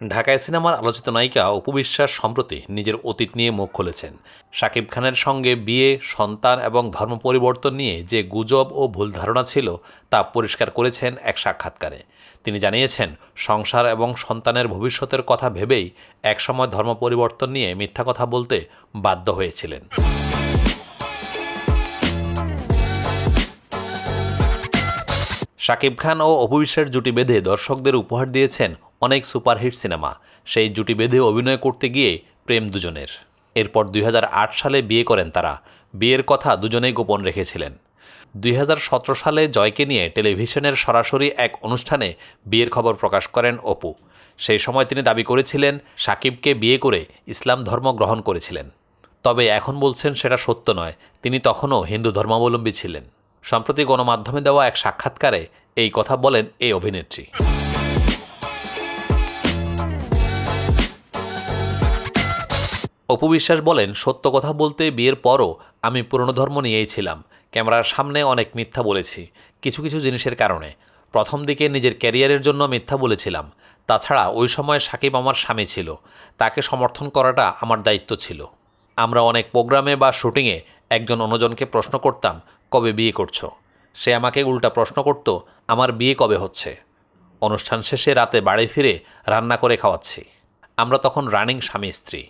ঢাকায় সিনেমার আলোচিত নায়িকা অপু বিশ্বাস সম্প্রতি নিজের অতীত নিয়ে মুখ খুলেছেন। শাকিব খানের সঙ্গে বিয়ে, সন্তান এবং ধর্ম পরিবর্তন নিয়ে যে গুজব ও ভুল ধারণা ছিল তা পরিষ্কার করেছেন এক সাক্ষাৎকারে। তিনি জানিয়েছেন, সংসার এবং সন্তানের ভবিষ্যতের কথা ভেবেই একসময় ধর্ম পরিবর্তন নিয়ে মিথ্যা কথা বলতে বাধ্য হয়েছিলেন। শাকিব খান ও অপু বিশ্বাসের জুটি বেঁধে দর্শকদের উপহার দিয়েছেন অনেক সুপারহিট সিনেমা। সেই জুটি বেঁধে অভিনয় করতে গিয়ে প্রেম দুজনের। এরপর 2008 সালে বিয়ে করেন তারা। বিয়ের কথা দুজনেই গোপন রেখেছিলেন। 2017 সালে জয়কে নিয়ে টেলিভিশনের সরাসরি এক অনুষ্ঠানে বিয়ের খবর প্রকাশ করেন অপু। সেই সময় তিনি দাবি করেছিলেন শাকিবকে বিয়ে করে ইসলাম ধর্ম গ্রহণ করেছিলেন। তবে এখন বলছেন সেটা সত্য নয়, তিনি তখনও হিন্দু ধর্মাবলম্বী ছিলেন। সম্প্রতি গণমাধ্যমে দেওয়া এক সাক্ষাৎকারে এই কথা বলেন এই অভিনেত্রী। অপু বিশ্বাস বলেন, সত্য কথা বলতে বিয়ের পরও আমি পুরনো ধর্ম নিয়েই ছিলাম। ক্যামেরার সামনে অনেক মিথ্যা বলেছি, কিছু কিছু জিনিসের কারণে। প্রথম দিকে নিজের ক্যারিয়ারের জন্য মিথ্যা বলেছিলাম। তাছাড়া ওই সময় সাকিব আমার স্বামী ছিল, তাকে সমর্থন করাটা আমার দায়িত্ব ছিল। আমরা অনেক প্রোগ্রামে বা শুটিংয়ে একজন অন্যজনকে প্রশ্ন করতাম, কবে বিয়ে করছো? সে আমাকে উল্টা প্রশ্ন করত, আমার বিয়ে কবে হচ্ছে? অনুষ্ঠান শেষে রাতে বাড়ি ফিরে রান্না করে খাওয়াচ্ছি। আমরা তখন রানিং স্বামী স্ত্রী।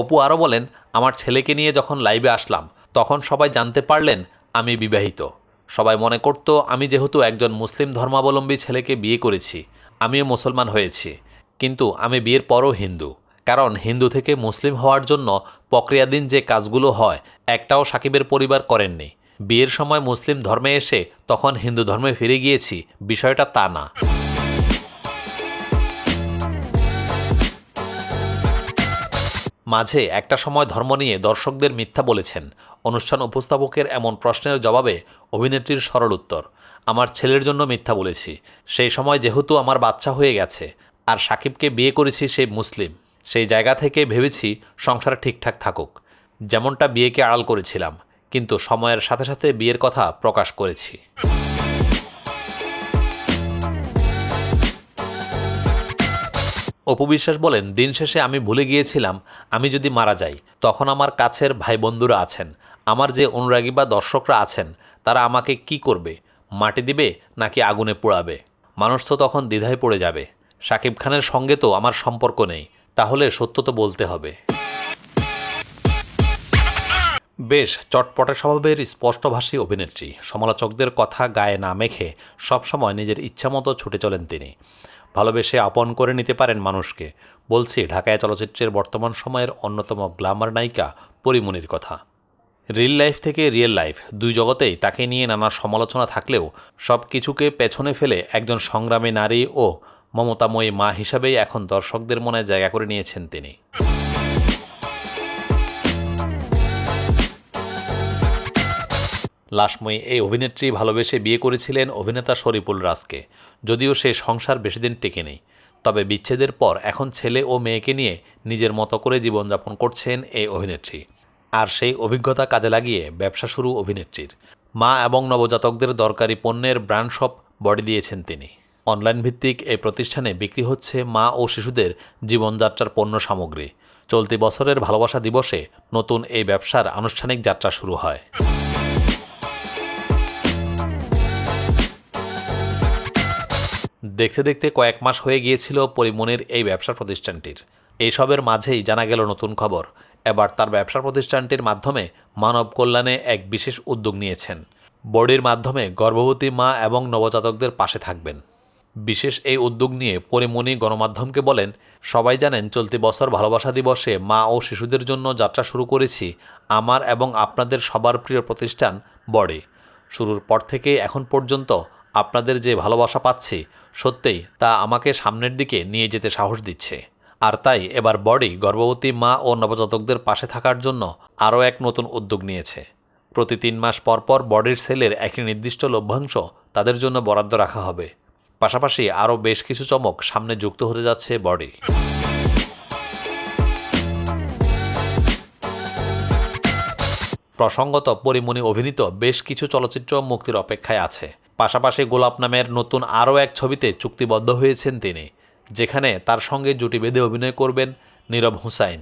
অপু আরও বলেন, আমার ছেলেকে নিয়ে যখন লাইভে আসলাম তখন সবাই জানতে পারলেন আমি বিবাহিত। সবাই মনে করত আমি যেহেতু একজন মুসলিম ধর্মাবলম্বী ছেলেকে বিয়ে করেছি, আমিও মুসলমান হয়েছি। কিন্তু আমি বিয়ের পরও হিন্দু। কারণ হিন্দু থেকে মুসলিম হওয়ার জন্য প্রক্রিয়াধীন যে কাজগুলো হয় একটাও সাকিবের পরিবার করেননি। বিয়ের সময় মুসলিম ধর্মে এসে তখন হিন্দু ধর্মে ফিরে গিয়েছি, বিষয়টা তা না। মাঝে একটা সময় ধর্ম নিয়ে দর্শকদের মিথ্যা বলেছেন। অনুষ্ঠান উপস্থাপকের এমন প্রশ্নের জবাবে অভিনেত্রীর সরল উত্তর, আমার ছেলের জন্য মিথ্যা বলেছি। সেই সময় যেহেতু আমার বাচ্চা হয়ে গেছে আর সাকিবকে বিয়ে করেছি সেই মুসলিম, সেই জায়গা থেকে ভেবেছি সংসার ঠিকঠাক থাকুক। যেমনটা বিয়েকে আড়াল করেছিলাম, কিন্তু সময়ের সাথে সাথে বিয়ের কথা প্রকাশ করেছি। অপু বিশ্বাস বলেন, দিন শেষে আমি ভুলে গিয়েছিলাম আমি যদি মারা যাই তখন আমার কাছের ভাই বন্ধুরা আছেন, আমার যে অনুরাগী বা দর্শকরা আছেন, তারা আমাকে কি করবে? মাটি দিবে নাকি আগুনে পোড়াবে? মানুষ তো তখন দ্বিধায় পড়ে যাবে। শাকিব খানের সঙ্গে তো আমার সম্পর্ক নেই, তাহলে সত্য তো বলতে হবে। বেশ চটপটে স্বভাবের স্পষ্টভাষী অভিনেত্রী। সমালোচকদের কথা গায়ে না মেখে সবসময় নিজের ইচ্ছামতো ছুটে চলেন তিনি। ভালোবেসে আপন করে নিতে পারেন মানুষকে। বলছি ঢাকায় চলচ্চিত্রের বর্তমান সময়ের অন্যতম গ্ল্যামার নায়িকা পরীমনির কথা। রিল লাইফ থেকে রিয়েল লাইফ দুই জগতেই তাকে নিয়ে নানা সমালোচনা থাকলেও সব কিছুকে পেছনে ফেলে একজন সংগ্রামী নারী ও মমতাময়ী মা হিসাবেই এখন দর্শকদের মনে জায়গা করে নিয়েছেন তিনি। লাশময়ী এই অভিনেত্রী ভালোবেসে বিয়ে করেছিলেন অভিনেতা শরীফুল রাজকে। যদিও সে সংসার বেশিদিন টেকেনি, তবে বিচ্ছেদের পর এখন ছেলে ও মেয়েকে নিয়ে নিজের মতো করে জীবনযাপন করছেন এই অভিনেত্রী। আর সেই অভিজ্ঞতা কাজে লাগিয়ে ব্যবসা শুরু অভিনেত্রীর। মা এবং নবজাতকদের দরকারি পণ্যের ব্র্যান্ড শপ বডি দিয়েছেন তিনি। অনলাইন ভিত্তিক এই প্রতিষ্ঠানে বিক্রি হচ্ছে মা ও শিশুদের জীবনযাত্রার পণ্য সামগ্রী। চলতি বছরের ভালোবাসা দিবসে নতুন এই ব্যবসার আনুষ্ঠানিক যাত্রা শুরু হয়। দেখতে দেখতে কয়েক মাস হয়ে গিয়েছিল পরীমনির এই ব্যবসা প্রতিষ্ঠানটির। এইসবের মাঝেই জানা গেল নতুন খবর। এবার তার ব্যবসা প্রতিষ্ঠানটির মাধ্যমে মানব কল্যাণে এক বিশেষ উদ্যোগ নিয়েছেন। বডির মাধ্যমে গর্ভবতী মা এবং নবজাতকদের পাশে থাকবেন। বিশেষ এই উদ্যোগ নিয়ে পরীমনি গণমাধ্যমকে বলেন, সবাই জানেন চলতি বছর ভালোবাসা দিবসে মা ও শিশুদের জন্য যাত্রা শুরু করেছি আমার এবং আপনাদের সবার প্রিয় প্রতিষ্ঠান বডি। শুরুর পর থেকে এখন পর্যন্ত আপনাদের যে ভালোবাসা পাচ্ছি, সত্যিই তা আমাকে সামনের দিকে নিয়ে যেতে সাহস দিচ্ছে। আর তাই এবার বডি গর্ভবতী মা ও নবজাতকদের পাশে থাকার জন্য আরও এক নতুন উদ্যোগ নিয়েছে। প্রতি 3 মাস পর পর বডির সেলের একটি নির্দিষ্ট লভ্যাংশ তাদের জন্য বরাদ্দ রাখা হবে। পাশাপাশি আরও বেশ কিছু চমক সামনে যুক্ত হতে যাচ্ছে বডি। প্রসঙ্গত পরীমনি অভিনীত বেশ কিছু চলচ্চিত্র মুক্তির অপেক্ষায় আছে। পাশাপাশি গোলাপ নামের নতুন আরও এক ছবিতে চুক্তিবদ্ধ হয়েছেন তিনি, যেখানে তার সঙ্গে জুটি বেঁধে অভিনয় করবেন নীরব হুসাইন।